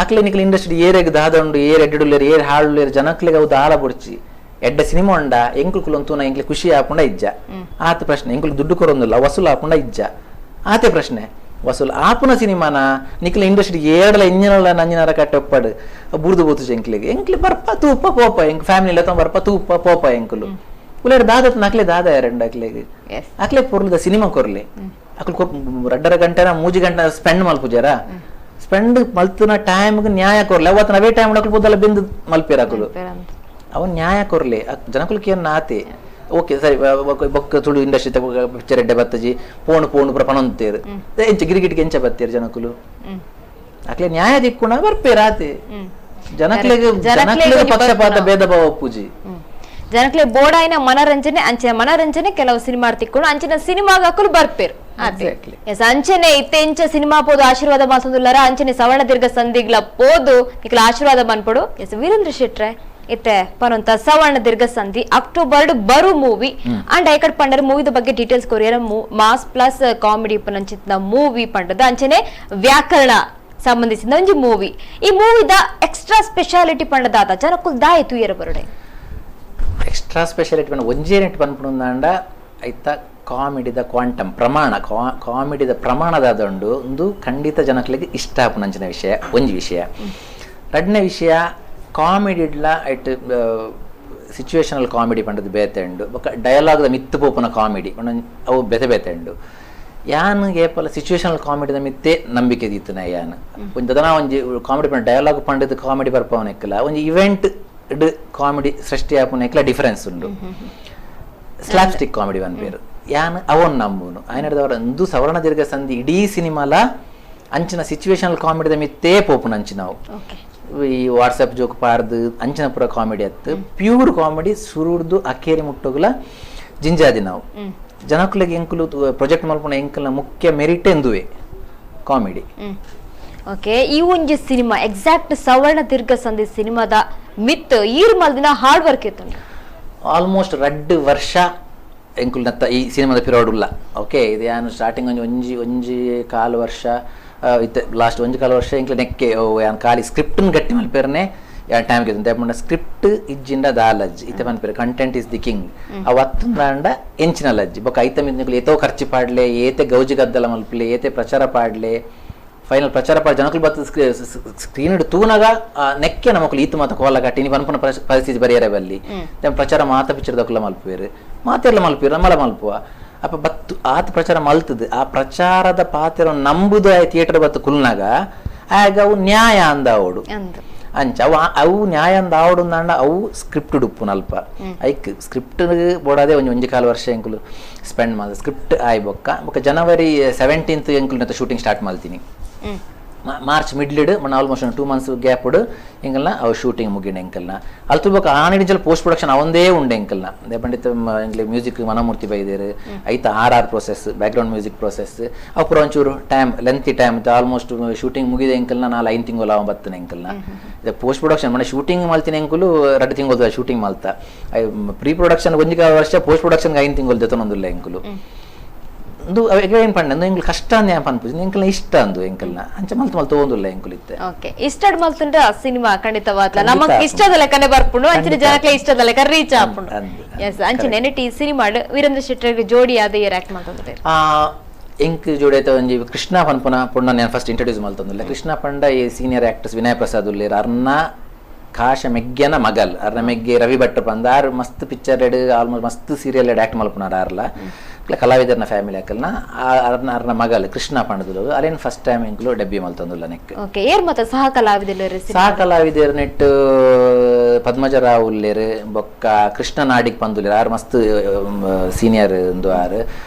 ಅಕ್ಲೆ ನಿಕ್ಲ ಇಂಡಸ್ಟ್ರಿ ಏರೆಗ್ ದಾದ ಉಂಡು ಏರ್ ಎಡ್ಡುಲೇರು ಏರ್ ಹಾಳುಲೇರು ಜನಕ್ಲೆಗೆ ಅವು ದಾಲ ಬುಡ್ಚಿ ಎಡ್ಡ ಸಿನಿಮಾ ಉಂಡ ಎಂಕುಲು ಅಂತೂ ಎಂಕ್ಲೆ ಖುಷಿ ಆಪುಂಡ ಇಜ್ಜ ಆತ ಪ್ರಶ್ನೆ ಎಂಕುಲು ದುಡ್ಡು ಕೊರೊಂದಿಲ್ಲ ವಸೂಲ್ ಆಪುಂಡ ಇಜ್ಜ ಆತೆ ಪ್ರಶ್ನೆ ವಸೂಲ್ ಆಪುನ ಸಿನಿಮಾನ ನಿಕ್ಲ ಇಂಡಸ್ಟ್ರಿ ಏಡಲ ಇಂಜಿನಲ ನಂಜಿನಾರ ಕಟ್ಟೆ ಒಪ್ಪಡು ಬುರ್ದು ಬೋತು ಎಂಕ್ಲೆ ಬರ್ಪ ತೂಪ ಪೋಪ ಎಂಕ್ ಫ್ಯಾಮಿಲಿ ಬರ್ಪ ತೂಪ ಪೋಪ ಎಂಕುಲು ಉಲೇರ್ ದಾದ ನಕ್ಲೆ ದಾದ ಎರಡು ಅಕ್ಲೆಗೆ ಅಕ್ಲೆ ಪೊರ್ಲದ ಸಿನಿಮಾ ಕೊರ್ಲೆ ಅಕ್ಲು ರಡ್ಡರ ಗಂಟೆನ 3 ಗಂಟೆ ಸ್ಪೆಂಡ್ ಮಲ್ಪುಜಾರ ಸ್ಪೆಂಡ್ ಮಲ್ತಿನ ಟೈಮ್ಗೆ ನ್ಯಾಯ ಕೊರ್ಲಿ ಅವತ್ತು ಅವೇ ಟೈಮ್ ಅಕ್ಲು ಬುದ್ದಲ್ಲ ಬಿಂದು ಮಲ್ಪಿರ ಅಕ್ಲು ಅವನ್ ನ್ಯಾಯ ಕೊರ್ಲಿ ಜನಕುಲ್కి ಏನ್ ನಾತಿ ಓಕೆ ಸರಿ ಬೊಕ್ಕ ತುಳು ಇಂಡಸ್ಟ್ರಿ ಪಿಕ್ಚರ್ ಎಡ್ಡೆ ಬತ್ತಜಿ ಪೋಣು ಪುರ ಪಣೊಂತೇರು ಎಂಚ ಗಿರಿಗಿಟ್ಗೆ ಎಂಚ ಬತ್ತೇರು ಜನಕುಲು ಅಕ್ಲೆ ನ್ಯಾಯ ದಿಕ್ಕುಣ ಬರ್ಪೇರಾತಿ ಜನಕ್ಲೆಗೆ ಪಕ್ಷಪಾತ ಭೇದ ಭಾವ ಪೂಜಿ ಜನಕ್ಲೆ ಬೋಡಾಯಿನ ಮನರಂಜನೆ ಅಂಚಿನ ಮನರಂಜನೆ ಕೆಲವು ಸಿನಿಮಾ ತಿಕ್ಕೊಂಡು ಅಂಚಿನ ಸಿನಿಮಾಗ ಹಾಕಲು ಬರ್ಪೇರು ಅಂಚನೆ ಇತ್ತೆ ಎಂಚ ಸಿನಿಮಾ ಪೋದು ಆಶೀರ್ವಾದ ಮಾತೊಂದುಲ್ಲಾರ ಅಂಚನೆ ಸವರ್ಣ ದೀರ್ಘ ಸಂಧಿಗ್ಲ ಪೋದು ನಿಕ್ಲ ಆಶೀರ್ವಾದ ಬನ್ಪಡು ಎಸ್ ವೀರೇಂದ್ರ ಶೆಟ್ರೆ ಇತ್ತೆ ಪನಂತ ಸವರ್ಣ ದೀರ್ಘ ಸಂಧಿ ಅಕ್ಟೋಬರ್ ಬರು ಮೂವಿ ಅಂಡ್ ಐಕಡ್ ಪಂಡರ ಮೂವಿದ ಬಗ್ಗೆ ಡೀಟೇಲ್ಸ್ ಕೊರಿಯರ ಮಾಸ್ ಪ್ಲಸ್ ಕಾಮಿಡಿ ಪನಂಚಿನ ಮೂವಿ ಪಂಡದ ಅಂಚನೆ ವ್ಯಾಕರಣ ಸಂಬಂಧಿಸಿದ ಒಂಜಿ ಮೂವಿ ಈ ಮೂವಿದ ಎಕ್ಸ್ಟ್ರಾ ಸ್ಪೆಷಾಲಿಟಿ ಪಂಡದಾದ ಜನಕ್ಕೂ ದಾಯಿತು ಏರ ಬರಡೆ ಎಕ್ಸ್ಟ್ರಾ ಸ್ಪೆಷಾಲಿಟಿ ಪಂಡ ಒಂಜೇನೆಟ್ ಪನ್ಪುಂದಾಂಡ ಐತ ಕಾಮಿಡಿದ ಕ್ವಾಂಟಮ್ ಪ್ರಮಾಣ ಕಾಮಿಡಿದ ಪ್ರಮಾಣದಾದಂಡು ಒಂದು ಖಂಡಿತ ಜನಕ್ಲಿಗೆ ಇಷ್ಟ ಆಪುನಂಚಿನ ವಿಷಯ ಒಂಜಿ ವಿಷಯ ಎರಡನೇ ವಿಷಯ ಕಾಮಿಡಿಡ್ಲ ಐಟ್ ಸಿಚುವೇಶನಲ್ ಕಾಮಿಡಿ ಪಂಡದು ಬೇತೆಂಡು ಬೊಕ್ಕ ಡಯಲಾಗ್ದ ಮಿತ್ತು ಪೋಪುನ ಕಾಮಿಡಿ ಅವು ಬೇತೆ ಯಾನ್ ಏಪಲ ಸಿಚುವೇಶನಲ್ ಕಾಮಿಡಿದ ಮಿತ್ತೆ ನಂಬಿಕೆ ದೀತನ ಯಾನ್ ಒಂಜಿ ದದನ ಒಂಜಿ ಕಾಮಿಡಿ ಪಂಡ ಡಯಲಾಗ್ ಪಂಡದ ಕಾಮಿಡಿ ಬರ್ಪವನೆಕ್ಕಲ ಒಂಜಿ ಇವೆಂಟ್ ಕಾಮಿಡಿ ಸೃಷ್ಟಿ ಆಪುನೆಕ್ಕಲ ಡಿಫರೆನ್ಸ್ ಉಂಡು ಸ್ಲಾಪ್ ಸ್ಟಿಕ್ ಕಾಮಿಡಿ ಒನ್ ಪೇರು ಯಾನ್ ಅವನ್ ನಂಬುನು ಆಯ್ನದವರ ಒಂದು ಸವರ್ಣ ದೀರ್ಘ ಸಂಧಿ ಇಡೀ ಸಿನಿಮಾಲ ಅಂಚಿನ ಸಿಚುವೇಶನಲ್ ಕಾಮಿಡಿದ ಮಿತ್ತೇ ಪೋಪುನ ಅಂಚಿನಾವು ಈ ವಾಟ್ಸಪ್ ಜೋಕ್ ಪಾರ್ದು ಅಂಚಿನ ಪುರ ಕಾಮಿಡಿ ಅತ್ತು ಪ್ಯೂರ್ ಕಾಮಿಡಿ ಸುರುಡ್ದು ಅಕ್ಕೇರಿ ಮುಟ್ಟೋಗ್ಲ ಜಿಂಜಾದಿ ನಾವು ಜನಕುಲಿಗೆ ಎಂಕುಲು ಪ್ರಾಜೆಕ್ಟ್ ಮಲ್ಪುನ ಎಂಕಲ್ನ ಮುಖ್ಯ ಮೆರಿಟ್ ಎಂದುವೆ ಕಾಮಿಡಿ ಓಕೆ ಈ ಒಂಜಿ ಸಿನಿಮಾ ಎಕ್ಸಾಕ್ಟ್ ಸವರ್ಣ ದೀರ್ಘ ಸಂಧಿ ಸಿನಿಮಾದ ಮಿತ್ ಈರ್ ಮಲ್ದಿನ ಹಾರ್ಡ್ ವರ್ಕ್ ಇತ್ತು ಆಲ್ಮೋಸ್ಟ್ 2 ವರ್ಷ ಎಂಕುಲ್ನತ್ತ ಈ ಸಿನಿಮಾದ ಪಿರಿಯಡ್ ಉಲ್ಲ ಓಕೆ ಇದು ಯಾನು ಸ್ಟಾರ್ಟಿಂಗ್ ಒಂಜಿ ಕಾಲು ವರ್ಷ ಇತ್ತೆ ಲಾಸ್ಟ್ ಒಂಜಿ ಕಾಲು ವರ್ಷ ಎಂಕ್ಲ ನೆಕ್ಕೆ ಯಾನ್ ಖಾಲಿ ಸ್ಕ್ರಿಪ್ಟ್ ಗಟ್ಟಿ ಮಲ್ಪೇರ್ನೆ ಯಾನ್ ಟೈಮ್ ಗೆ ದೇಪಂಡ ಸ್ಕ್ರಿಪ್ಟ್ ಇಜ್ಜಿಂಡ ದಾಲಜ್ ಇತ್ತೆ ಮನ್ಪೇರ್ ಕಂಟೆಂಟ್ ಇಸ್ ದಿ ಕಿಂಗ್ ಅವತ್ತುಂದಾಂಡ ಎಂಚಿನ ಲಜ್ಜಿ ಬೊಕ ಐತ ಮಿದ್ನಿಕ್ಲು ಏತೋ ಖರ್ಚು ಪಾಡ್ಲೆ ಏತೆ ಗೌಜಿ ಗದ್ದಲ ಮಲ್ಪಲೆ ಏತೆ ಪ್ರಚಾರ ಪಾಡ್ಲೆ ಫೈನಲ್ ಪ್ರಚಾರ ಪಾಡ್ ಜನಕುಲು ಬತ್ತ ಸ್ಕ್ರೀನ್ ಇಡು ತೂನಾಗ ನೆಕ್ಕೆ ನಮಕುಲು ಈತು ಮಾತ ಕೋಲ ಕಟ್ಟಿ ನೀವು ಅನ್ಪನ ಪರಿಸ್ಥಿತಿ ಬರೆಯರೆ ಬಲ್ಲಿ ಪ್ರಚಾರ ಮಾತ ಪಿಕ್ಚರ್ ದಕ್ಕಲ ಮಲ್ಪೇರು ಮಾತೆಲ್ಲ ಮಲ್ಪೇರು ನಮ್ಮಲ ಮಲ್ಪುವ ಅಪ್ಪ ಬತ್ತು ಆತ ಪ್ರಚಾರ ಮಲ್ತದ ಆ ಪ್ರಚಾರದ ಪಾತ್ರ ನಂಬುದ ಥಿಯೇಟರ್ ಬತ್ತು ಕುಲ್ನಾಗ ಆಗ ಅವು ನ್ಯಾಯ ಅಂದ ಅವಡು ಅಂಚ ಅವು ನ್ಯಾಯ ಅಂದ ಆವಡು ಅಂದ ಅವು ಸ್ಕ್ರಿಪ್ಟ್ ಉಪ್ಪು ನಲ್ಪ ಐಕ್ ಸ್ಕ್ರಿಪ್ಟ್ ಬೋಡಾದೆ ಒಂಜಿ ಕಾಲು ವರ್ಷ ಎಂಕುಲು ಸ್ಪೆಂಡ್ ಮಾಡಿದೆ ಸ್ಕ್ರಿಪ್ಟ್ ಆಯ್ ಬೊಕ್ಕ ಜನವರಿ 17th ಎಂಕುಲು ಶೂಟಿಂಗ್ ಸ್ಟಾರ್ಟ್ ಮಾಡ್ತೀನಿ ಮಾರ್ಚ್ ಮಿಡ್ಲಿಡ್ ಮನ ಆಲ್ಮೋಸ್ಟ್ 2 months ಗ್ಯಾಪ್ ಎಂಕಲ್ನ ಅವು ಶೂಟಿಂಗ್ ಮುಗಿನ ಎಂಕಲ್ನ ಅಲ್ತು ಬೊಕ ಆನಿಡಿಂಚಲ್ ಪೋಸ್ಟ್ ಪ್ರೊಡಕ್ಷನ್ ಅವಂದೇ ಉಂಡೆ ಎಂಕಲ್ನ ದೇ ಪಂಡಿತ ಎಂಕ್ಲೆ ಮ್ಯೂಸಿಕ್ ಮನಮೂರ್ತಿ ಬೈದೇರು ಐತ ಆರ್ ಪ್ರೊಸೆಸ್ ಬ್ಯಾಕ್ಗ್ರೌಂಡ್ ಮ್ಯೂಸಿಕ್ ಪ್ರೊಸೆಸ್ ಅವು ಪುರ ಒಂಚೂರು time lengthy time almost shooting ಮುಗಿದ ಎಂಕಲ್ನ 4-5 ತಿಂಗಳು ಅವ ಬತ್ತನ ಎಂಕಲ್ನ ಇದು ಪೋಸ್ಟ್ ಪ್ರೊಡಕ್ಷನ್ ಮನೆ ಶೂಟಿಂಗ್ ಮಲ್ತಿನ ಎಂಕುಲು 2 ತಿಂಗಳು ಶೂಟಿಂಗ್ ಮಲ್ತ ಪ್ರೀ ಪ್ರೊಡಕ್ಷನ್ ಒಂಜಿ ವರ್ಷ ಪೋಸ್ಟ್ ಪ್ರೊಡಕ್ಷನ್ 5 ತಿಂಗಳು ದೆತನೊಂದುಲ್ಲ ಎಂಕುಲು ಒಂದು ಏನು ಪಂಡ ಎಂಕಲ್ ಕಷ್ಟ ಅಂದ ಪನ್ಪುಜಿ ಎಂಕಲ್ನ ಇಷ್ಟ ಅಂದು ಎಂಕಲ್ನ ಅಂಚ ಮಲ್ತು ತಗೊಂದುಲ್ಲ ಎಂಕುಲ್ ಇತ್ತೆ ಓಕೆ ಇಷ್ಟಡ್ ಮಲ್ತುಂಡ ಸಿನಿಮಾ ಖಂಡಿತವಾಗ್ಲ ನಮಕ್ ಇಷ್ಟದ ಲೆಕ್ಕನೆ ಬರ್ಪುಂಡು ಅಂಚಿನ ಜನಕ್ಕೆ ಇಷ್ಟದ ಲೆಕ್ಕ ರೀಚ್ ಆಪುಂಡು ಎಸ್ ಅಂಚಿನ ಎನಿಟಿ ಸಿನಿಮಾ ವೀರೇಂದ್ರ ಶೆಟ್ಟಿ ಜೋಡಿ ಆದ ಏರ್ ಆಕ್ಟ್ ಮಾಡ್ತಂದ್ರೆ ಎಂಕ್ ಜೋಡಿ ಐತ ಒಂಜಿ ಕೃಷ್ಣ ಪನ್ಪುನ ಪುಣ್ಣ ನಾನು ಫಸ್ಟ್ ಇಂಟ್ರೊಡ್ಯೂಸ್ ಮಲ್ತಂದಿಲ್ಲ ಕೃಷ್ಣ ಪಂಡ ಈ ಸೀನಿಯರ್ ಆಕ್ಟರ್ಸ್ ವಿನಯ್ ಪ್ರಸಾದ್ ಉಲ್ಲೇರ್ ಅರ್ನ ಕಾಶ ಮೆಗ್ಗೆನ ಮಗಲ್ ಅರ್ನ ಮೆಗ್ಗೆ ರವಿ ಭಟ್ರು ಪಂದ ಆರು ಮಸ್ತ್ ಪಿಕ್ಚರ್ ಆಲ್ಮೋಸ್ಟ್ ಮಸ್ತ್ ಸೀರಿಯಲ್ ಆಕ್ಟ್ ಮಲ್ಪುನಾರ ಆರ್ಲ ಕಲಾವಿದರ್ನ ಫ್ಯಾಮಿಲಿ ಹಾಕಲ್ನ ಅರ್ನ ಮಗಲ್ ಕೃಷ್ಣ ಪಂಡದು ಅಲ್ಲೇನು ಫಸ್ಟ್ ಟೈಮ್ ಎಂಕ್ಲು ಡೆಬ್ಯೂ ಮಲ್ತಂದುಲ್ಲ ನೆಕ್ ಓಕೆ ಏರ್ ಮತ್ತೆ ಸಹ ಕಲಾವಿದರು ನೆಟ್ ಪದ್ಮಜ ರಾವ್ ಉಲ್ಲೇರು ಬೊಕ್ಕ ಕೃಷ್ಣ ನಾಡಿಗ್ ಪಂದುಲ್ಲೇರು ಆರು ಮಸ್ತ್ ಸೀನಿಯರ್ ಒಂದು ಆರು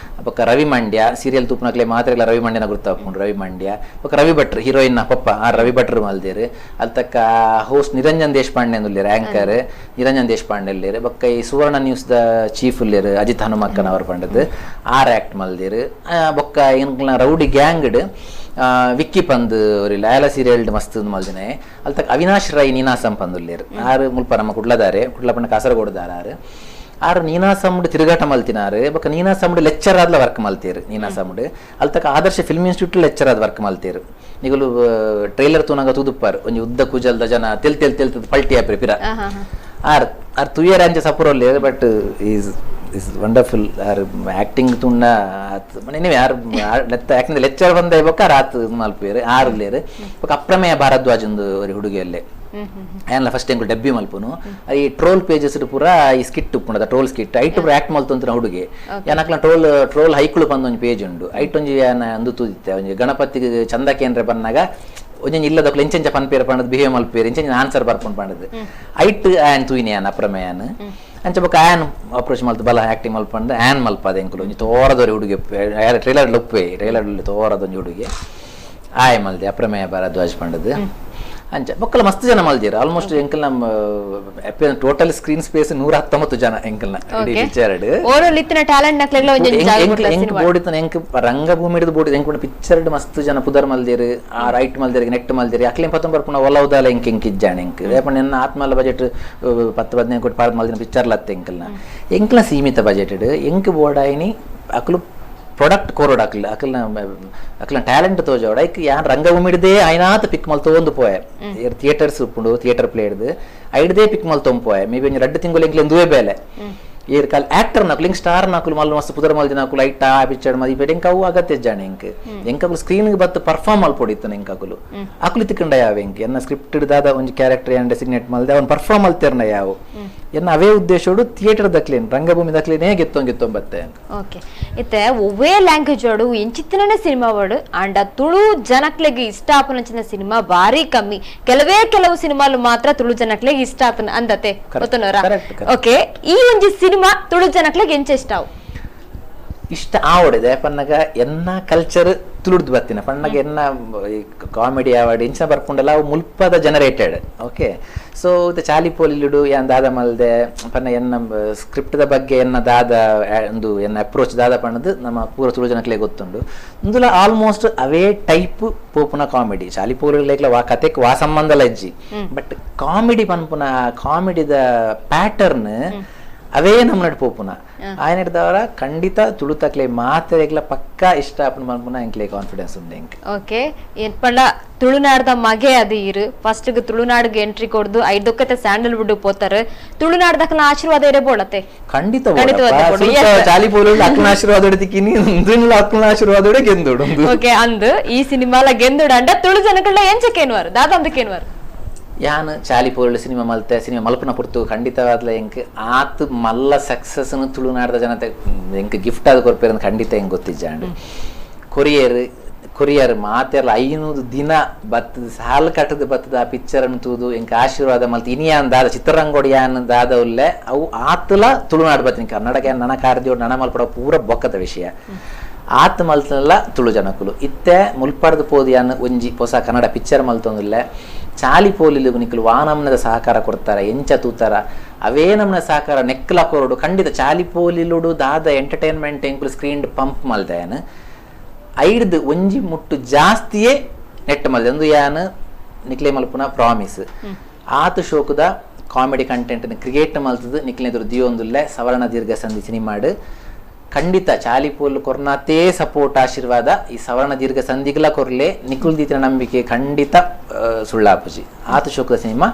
ಬೊಕ್ಕ ರವಿ ಮಂಡ್ಯ ಸೀರಿಯಲ್ ತೂಪನಕ್ಲೆ ಮಾತ್ರ ಇಲ್ಲ ರವಿ ಮಂಡ್ಯನ ಗುರ್ತಾಪುಂಡು ರವಿ ಮಂಡ್ಯ ಬೊಕ್ಕ ರವಿ ಭಟ್ರು ಹೀರೋಯಿನ್ ಪಪ್ಪ ಆರು ರವಿ ಭಟ್ರು ಮಲ್ದೇರು ಅಲ್ತಕ್ಕ ಹೋಸ್ಟ್ ನಿರಂಜನ್ ದೇಶಪಾಂಡೆ ಉಲ್ಲೇರು ಆಂಕರ್ ನಿರಂಜನ್ ದೇಶಪಾಂಡೆ ಉಲ್ಲೇರು ಬೊಕ್ಕ ಈ ಸುವರ್ಣ ನ್ಯೂಸ್ ದ ಚೀಫ್ ಉಲ್ಲೇರು ಅಜಿತ್ ಹನುಮಕ್ಕನ್ ಅವರು ಪಂಡದು ಆರ್ ಆಕ್ಟ್ ಮಲ್ದೇರು ಬೊಕ್ಕ ಏನ್ಕಲ್ನ ರೌಡಿ ಗ್ಯಾಂಗ್ಡ್ ವಿಕ್ಕಿ ಪಂದ್ ಅವ್ರಿಲ್ಲ ಆಯಲ ಸೀರಿಯಲ್ ಮಸ್ತ್ ಮಲ್ದಿನೇ ಅಲ್ತಕ್ಕ ಅವಿನಾಶ್ ರೈ ನೀನಾಸಂ ಪಂದುಲ್ಲೇರು ಆರು ಮುಲ್ಪ ನಮ್ಮ ಕುಡ್ಲದಾರೆ ಕುಡ್ಲಪಣ್ಣ ಕಾಸರಗೋಡ್ದಾರ ಆರು ನೀನಾಸಮ್ಡ್ ತಿರುಗಾಟ ಮಲ್ತಿನಾರು ಬೊಕ್ಕ ನೀನಾಸಮ್ಡ್ ಲೆಕ್ಚರ್ ಆದ್ಲ ವರ್ಕ್ ಮಲ್ತೇರು ನೀನಾಸಮ್ಡ್ ಅಲ್ತಕ್ಕ ಆದರ್ಶ ಫಿಲ್ಮ್ ಇನ್ಸ್ಟಿಟ್ಯೂಟ್ ಲೆಕ್ಚರ್ ಆದ ವರ್ಕ್ ಮಲ್ತೇರು ನಿಗಲು ಟ್ರೈಲರ್ ತೂನಾಗ ತೂದುಪ್ಪಾರು ಒಂಜಿ ಉದ್ದ ಕುಜಲ್ದ ಜನ ತೆಲ್ತದ ಪಲ್ಟಿ ಆಪ್ರಿ ಪಿರ ಆರ್ ತುಯರ್ ಅಂಚೆ ಸಪುರಲ್ಲಿ ಬಟ್ ಈಸ್ ವಂಡರ್ಫುಲ್ ಆರ್ ಆಕ್ಟಿಂಗ್ ತುಂಡ ಮನೆ ಯಾರು ಲೆಕ್ಚರ್ ಬಂದ ಬೊಕ್ಕ ರಾತ್ ಮಲ್ಪೇರು ಆರು ಉಲ್ಲೇರು ಬೊಕ್ಕ ಅಪ್ರಮೇಯ ಭಾರದ್ವಾಜ್ ಒಂದು ಹುಡುಗಿಯಲ್ಲೇ ಆಯನ್ಲ ಫಸ್ಟ್ ಎಂಕ್ಲು ಡಬ್ಬಿ ಮಲ್ಪುನು ಈ ಟ್ರೋಲ್ ಪೇಜಸ್ ಪೂರ ಈ ಸ್ಕಿಟ್ ಉಪ್ಪುಂಡ ಟ್ರೋಲ್ ಸ್ಕಿಟ್ ಐಟ್ ಪೂರ ಆಕ್ಟ್ ಮಲ್ತೊಂತಿನ ಹುಡುಗಿ ಏನಕ್ಲ ಟ್ರೋಲ್ ಹೈಕುಳು ಬಂದ ಒಂಜಿ ಪೇಜ್ ಉಂಡು ಐಟ್ ಒಂಜಿ ಅಂದು ತೂದಿತ್ತೆ ಒಂಜಿ ಗಣಪತಿಗೆ ಚಂದ ಕೇಂದ್ರ ಬಂದಾಗ ಒಂಜಿ ಇಲ್ಲದಕ್ಲು ಎಂಚೆಂಚ ಪನ್ಪೇರ ಪಂಡದ್ ಬಿಹೇವ್ ಮಲ್ಪೇರು ಎಂಚೆಂಚ ಆನ್ಸರ್ ಬರ್ಕೊಂಡು ಪಂಡದ್ ಐಟ್ ಆಯನ್ ತೂಯಿನಿ ಆನ್ ಅಪ್ರಮೇಯನ್ ಅಂಚ ಬೊಕ ಆಯನ್ ಅಪ್ರೋಚ್ ಮಲ್ತು ಬಲ ಆಕ್ಟಿಂಗ್ ಮಲ್ಪಂಡ ಆಯನ್ ಮಲ್ಪದ ಎಂಕುಲು ಒಂಜಿ ತೋರದೊರೆ ಹುಡುಗಿ ಟ್ರೇಲರ್ ಲೊಪ್ಪೆ ಟ್ರೇಲರ್ ತೋರದೊಂಜಿ ಹುಡುಗಿ ಆಯ್ ಮಲ್ದೆ ಅಪ್ರಮೇಯ ಭಾರದ್ವಾಜ್ ಪಂಡದ್ ಅಂಚ ಬೊಕ್ಕಲ ಮಸ್ತ್ ಜನ ಮಲ್ದಿರ ಆಲ್ಮೋಸ್ಟ್ ಎಂಕಲ್ ನಮ್ಮ ಟೋಟಲ್ ಸ್ಕ್ರೀನ್ ಸ್ಪೇಸ್ 119 ಜನ ಎಂಕಲ್ನ ಪಿಕ್ಚರ್ಡ್ ಓವರಾಲ್ ಇತ್ತಿನ ಟ್ಯಾಲೆಂಟ್ ನಕ್ಲೆಗ್ಲ ಒಂಜಿ ಜಾಗ ಕೊಡ್ಲ ಎಂಕ್ ಬೋಡಿತನ ಎಂಕ್ ರಂಗಭೂಮಿ ಹಿಡಿದು ಬೋಡಿದ ಎಂಕ್ ಪಿಕ್ಚರ್ಡ್ ಮಸ್ತ್ ಜನ ಪುದರ್ ಮಲ್ದಿರು ಆ ರೈಟ್ ಮಲ್ದಿರು ನೆಟ್ ಮಲ್ದಿರು ಅಕ್ಲೆಂ ಪತ್ತಂ ಬರ್ಪುನ ಒಲವದಾಲ ಎಂಕ್ ಇಜ್ಜಾಣ ಎಂಕ್ ಏಪಣ ಎನ್ನ ಆತ್ಮಲ ಬಜೆಟ್ 10-15 ಕೋಟಿ ಪಾರ್ ಮಲ್ದಿನ ಪಿಕ್ಚರ್ ಲತ್ತ ಎಂಕಲ್ನ ಸೀಮಿತ ಬಜೆಟೆಡ್ ಎಂಕ್ ಬೋಡಾಯಿನಿ ಅಕ್ಲು ಪ್ರೊಡಕ್ಟ್ ಕೋರೋಡ್ ಅಕ್ಲ ಟ್ಯಾಲೆಂಟ್ ತೋಜೋಡ ಐಕ್ ಯಾನ್ ರಂಗಭೂಮಿ ಹಿಡ್ದೇ ಐನಾತ್ ಪಿಕ್ ಮಲ್ತೋ ಒಂದು ಪೋಯೆ ಥಿಯೇಟರ್ಸ್ ಉಪ್ಪುಂಡು ಥಿಯೇಟರ್ ಪ್ಲೇ ಹಿಡ್ದು ಐಡ್ದೇ ಪಿಕ್ ಮಲ್ತೊಂದು ಪೋಯೆ ಮೇ ಬಿ 2 ತಿಂಗಳು ಎಂಕ್ಲೆ ದುವೆ ಬೇಲೆ ಏರ್ ಕಾಲ್ ಆಕ್ಟರ್ ನಕುಲು ಇಂಗ್ ಸ್ಟಾರ್ ನಕುಲು ಮಲ್ ಮಸ್ತ್ ಪುದರ್ ಮಲ್ದಿನ ನಕುಲು ಐಟ್ ಆ ಪಿಕ್ಚರ್ ಮದಿ ಬೇಡ ಎಂಕ ಅವು ಅಗತ್ಯ ಜಾಣ ಎಂಕಲು ಸ್ಕ್ರೀನ್ ಗೆ ಬತ್ತು ಪರ್ಫಾರ್ಮ್ ಮಲ್ಪೊಡಿತ್ತನ ಎಂಕಲು ಅಕುಲು ತಿಕ್ಕಂಡ ಯಾವ ಎಂಕ್ ಎನ್ನ ಸ್ಕ್ರಿಪ್ಟ್ ದಾದ ಒಂಜಿ ಕ್ಯಾರೆಕ್ಟರ್ ಏನ್ ಡೆಸಿಗ್ನೇಟ್ ಮಲ್ದೆ ಅವನ್ ಪರ್ಫಾರ್ಮ್ ಮಲ್ತಿರ್ನ ಯಾವ ಎನ್ನ ಅವೇ ಉದ್ದೇಶೋಡು ಥಿಯೇಟರ್ ದಕ್ಲೇನ್ ರಂಗಭೂಮಿ ದಕ್ಲೇನೇ ಗೆತ್ತೊಂಬತ್ತೆ ಓಕೆ ಇತ್ತೆ ಒವ್ವೇ ಲ್ಯಾಂಗ್ವೇಜ್ ವಾಡು ಎಂಚಿತ್ತಿನನೆ ಸಿನಿಮಾ ವಾಡು ಅಂಡ ತುಳು ಜನಕ್ಲೆಗೆ ಇಷ್ಟ ಆಪನಂಚಿನ ಸಿನಿಮಾ ಬಾರಿ ಕಮ್ಮಿ ಕೆಲವು ಸಿನಿಮಾಲು ಮಾತ್ರ ತುಳು ಜನಕ್ಲೆಗೆ ಇಷ್ಟ ಆತನ ಅಂದತೆ ಗೊತ್ತನೋರ ಓಕೆ ಈ ಒಂಜಿ ಸಿನಿಮಾ ತುಳು ಜನಕ್ಲೆಗೆ ಎಂಚ ಇಷ್ಟಾವು ಇಷ್ಟ ಆವಡಿದೆ ಪನ್ನಗ ಎನ್ನ ಕಲ್ಚರ್ ತುಳುಡ್ದು ಬತ್ತಿನ ಪನ್ನಗ ಎನ್ನ ಕಾಮಿಡಿ ಆವಡ್ ಇಂಚ ಬರ್ಕೊಂಡಲ್ಲ ಅವು ಮುಲ್ಪದ ಜನರೇಟೆಡ್ ಓಕೆ ಸೊ ಇದು ಚಾಲಿಪೋಲಿಲುಡು ಏನ್ ದಾದ ಮಲ್ದೆ ಪನ್ನ ಎನ್ನ ಸ್ಕ್ರಿಪ್ಟ್ ದ ಬಗ್ಗೆ ಎನ್ನ ದಾದ ಒಂದು ಎನ್ನ ಅಪ್ರೋಚ್ ದಾದ ಪಣ್ಣದು ನಮ್ಮ ಪೂರ ತುಳು ಜನಕ್ಲೆ ಗೊತ್ತುಂಡು ಇಂದುಲ ಆಲ್ಮೋಸ್ಟ್ ಅವೇ ಟೈಪ್ ಪೋಪುನ ಕಾಮಿಡಿ ಚಾಲಿಪೋಲಿಗ್ಲ ಕತೆಕ್ ವಾ ಸಂಬಂಧ ಲಜ್ಜಿ ಬಟ್ ಕಾಮಿಡಿ ಪನ್ಪುನ ಕಾಮಿಡಿದ ಪ್ಯಾಟರ್ನ್ ಅವೇ ನಮ್ಮನಡ್ ಪೋಪುನ ಆಯ್ನ ಹಿಡ್ದವರ ಖಂಡಿತ ತುಳುತಕ್ಲೆ ಮಾತೆರೆಗ್ಲ ಪಕ್ಕಾ ಇಷ್ಟ ಪನ್ಪುನ ಎಂಕ್ಲೆ ಕಾನ್ಫಿಡೆನ್ಸ್ ಉಂಡು ಎಂಕ್ ಓಕೆ ಏನ್ಪಂಡ ತುಳುನಾಡ್ದ ಮಗೆ ಅದು ಇರು ಫಸ್ಟ್ ತುಳುನಾಡಿಗೆ ಎಂಟ್ರಿ ಕೊಡ್ದು ಐದೊಕ್ಕತೆ ಸ್ಯಾಂಡಲ್ವುಡ್ ಪೋತಾರ ತುಳುನಾಡ್ದಕ್ನ ಆಶೀರ್ವಾದ ಇರೇ ಬೋಡತ್ತೆ ಖಂಡಿತ ಚಾಲಿಪೋಲ ಅಕ್ನ ಆಶೀರ್ವಾದ ಹೊಡಿತಿಕ್ಕಿನಿ ಅಕ್ನ ಆಶೀರ್ವಾದ ಗೆಂದೋಡು ಓಕೆ ಅಂದ್ ಈ ಸಿನಿಮಾಲ ಗೆಂದೋಡು ಅಂಡ ತುಳು ಜನಗಳ ಎಂಚಕ್ಕೇನ್ವಾರು ದಾದಂದಕ್ಕೇನ್ವಾರು ಯಾನ್ ಚಾಲಿಪೋಲ್ ಸಿನಿಮಾ ಮಲ್ಪನ ಪುರ್ತು ಖಂಡಿತವಾದ್ಲ ಎಂಕ್ ಆತ್ ಮಲ್ಲ ಸಕ್ಸಸ್ ತುಳುನಾಡ್ದ ಜನತೆ ಎಂಕ್ ಗಿಫ್ಟ್ ಆದ ಕೊರ್ಪೇರ ಖಂಡಿತ ಹೆಂಗ್ ಗೊತ್ತಿಜ್ಜಾಂಡು ಕೊರಿಯರ್ ಮಾತೆರ್ಲ 500 ದಿನ ಬತ್ತದ ಸಾಲ್ ಕಟ್ಟದ ಬತ್ತದ ಆ ಪಿಕ್ಚರ್ ಅನ್ನು ತೂದು ಎಂಕ್ ಆಶೀರ್ವಾದ ಮಲ್ತ ಇನಿಯಾನ್ ದಾದ ಚಿತ್ರರಂಗೋಡಿ ಯಾನ್ ದಾದ ಉಲ್ಲೆ ಅವು ಆತ್ಲ ತುಳುನಾಡ್ ಬತ್ತಿನ ಕರ್ನಾಟಕ ನನ ಕಾರ್ದಿಯೋಡ್ ನನ ಮಲ್ಪಡ ಪೂರ ಬೊಕ್ಕದ ವಿಷಯ ಆತ್ ಮಲ್ತನಲ್ಲ ತುಳು ಜನಕುಲು ಇತ್ತೆ ಮುಲ್ಪಡ್ದು ಪೋದಿಯಾನ್ ಒಂಜಿ ಹೊಸ ಕನ್ನಡ ಪಿಕ್ಚರ್ ಮಲ್ತೊಂದುಲ್ಲೆ ಚಾಲಿಪೋಲಿಲು ನಿಕ್ಕಲು ವಾನಮ್ನದ ಸಹಕಾರ ಕೊಡ್ತಾರ ಎಂಚ ತೂತಾರ ಅವೇ ನಮ್ನ ಸಹಕಾರ ನೆಕ್ಲ ಕೊರಡು ಖಂಡಿತ ಚಾಲಿಪೋಲಿಲುಡು ದಾದ ಎಂಟರ್ಟೈನ್ಮೆಂಟ್ ಎಂಕುಲು ಸ್ಕ್ರೀನ್ ಪಂಪ್ ಮಲ್ದೇನು ಐಡ್ದು ಒಂಜಿ ಮುಟ್ಟು ಜಾಸ್ತಿಯೇ ನೆಟ್ ಮಲ್ದೆ ಒಂದು ಯಾನ್ ನಿಕ್ಲೆ ಮಲ್ಪುನ ಪ್ರಾಮಿಸ್ ಆತು ಶೋಕುದ ಕಾಮಿಡಿ ಕಂಟೆಂಟ್ ಕ್ರಿಯೇಟ್ ಮಲ್ತದು ನಿಕ್ಲೆ ಎದುರು ದಿಯೊಂದುಲ್ಲೆ ಸವರ್ಣ ದೀರ್ಘ ಸಂಧಿ ಸಿನಿಮಾಡು ಖಂಡಿತ ಚಾಲಿಪೋಲ್ ಕೊರ್ನಾತೇ ಸಪೋರ್ಟ್ ಆಶೀರ್ವಾದ ಈ ಸವರ್ಣ ದೀರ್ಘ ಸಂಧಿಗಳ ಕೊರ್ಲೆ ನಿಖುಲ್ ದೀತಿನ ನಂಬಿಕೆ ಖಂಡಿತ ಸುಳ್ಳಾಪುಜಿ ಆತು ಶೋಕದ ಸಿನಿಮಾ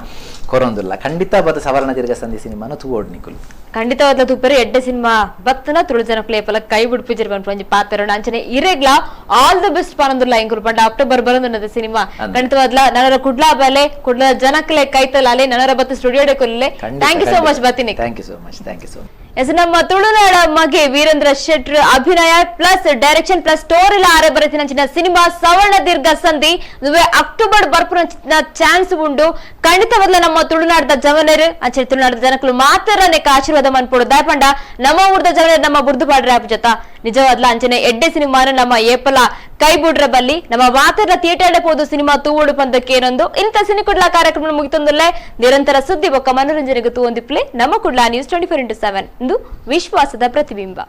ಕೊರೊಂದುಲ್ಲ ಖಂಡಿತ ಬತ್ತ ಸವರ್ಣ ದೀರ್ಘ ಸಂಧಿ ಸಿನಿಮಾನ ತೂವೋಡ್ ನಿಖುಲ್ ಖಂಡಿತವಾದ ತೂಪರಿ ಎಡ್ಡೆ ಸಿನಿಮಾ ಬತ್ತನ ತುಳು ಜನಕ್ಲೆ ಪಲ ಕೈ ಬಿಡ್ಪಿಜಿರ್ ಬಂದು ಪಾತ್ರ ಅಂಚನೆ ಇರೆಗ್ಲ ಆಲ್ ದ ಬೆಸ್ಟ್ ಪಾನಂದುಲ್ಲ ಇಂಕುಲ್ ಪಂಡ ಅಕ್ಟೋಬರ್ ಬರಂದು ಸಿನಿಮಾ ಖಂಡಿತವಾದ್ಲ ನನರ ಕುಡ್ಲಾ ಬಲೆ ಕುಡ್ಲ ಜನಕ್ಲೆ ಕೈತಲಾಲೆ ನನರ ಬತ್ತ ಸ್ಟುಡಿಯೋಡೆ ಕೊಲ್ಲೆ ಥ್ಯಾಂಕ್ ಯು ಸೋ ಮಚ್ ಬತ್ತೀನಿ thank you so much yes ನಮ್ಮ ತುಳುನಾಡ ಮಗೆ ವೀರೇಂದ್ರ ಶೆಟ್ರ್ ಅಭಿನಯ ಪ್ಲಸ್ ಡೈರೆಕ್ಷನ್ ಪ್ಲಸ್ ಸ್ಟೋರಿ ಎಲ್ಲ ಆರೆ ಬರತಿನ ಸಿನಿಮಾ ಸವರ್ಣ ದೀರ್ಘ ಸಂಧಿ ಅಕ್ಟೋಬರ್ ಬರ್ಪುನ ಚಾನ್ಸ್ ಉಂಡು ಖಂಡಿತವಾದ್ಲ ನಮ್ಮ ತುಳುನಾಡದ ಜವನರು ಅಂಚೆ ತುಳುನಾಡದ ಜನಕಲು ಮಾತ್ರ ಆಶೀರ್ವಾದ ಮನ್ಪೋಡು ದಾಯಪಂಡ ನಮ್ಮ ಊರ್ದ ಜವನರು ನಮ್ಮ ಬುರ್ದು ಪಾಡ್ರೆ ಆಪ್ ಜೊತೆ ನಿಜವಾದ್ಲ ಅಂಚನೆ ಎಡ್ಡೆ ಸಿನಿಮಾನ ನಮ್ಮ ಏಪಲ ಕೈ ಬುಡ್ರ ಬಲ್ಲಿ ನಮ್ಮ ಮಾತೆರ ಥಿಯೇಟರ್ ಪೋದು ಸಿನಿಮಾ ತೂವೋಡು ಪಂದಕ್ಕೆ ಏನೊಂದು ಇಂಥ ಸಿನಿ ಕುಡ್ಲಾ ಕಾರ್ಯಕ್ರಮ ಮುಗಿತೊಂದಲ್ಲೇ ನಿರಂತರ ಸುದ್ದಿ ಬೊಕ್ಕ ಮನೋರಂಜನೆಗೆ ತೂವೊಂದಿಪ್ಲೆ ನಮ್ಮ ಕುಡ್ಲಾ ನ್ಯೂಸ್ 24/7 ಇಂದು ವಿಶ್ವಾಸದ ಪ್ರತಿಬಿಂಬ.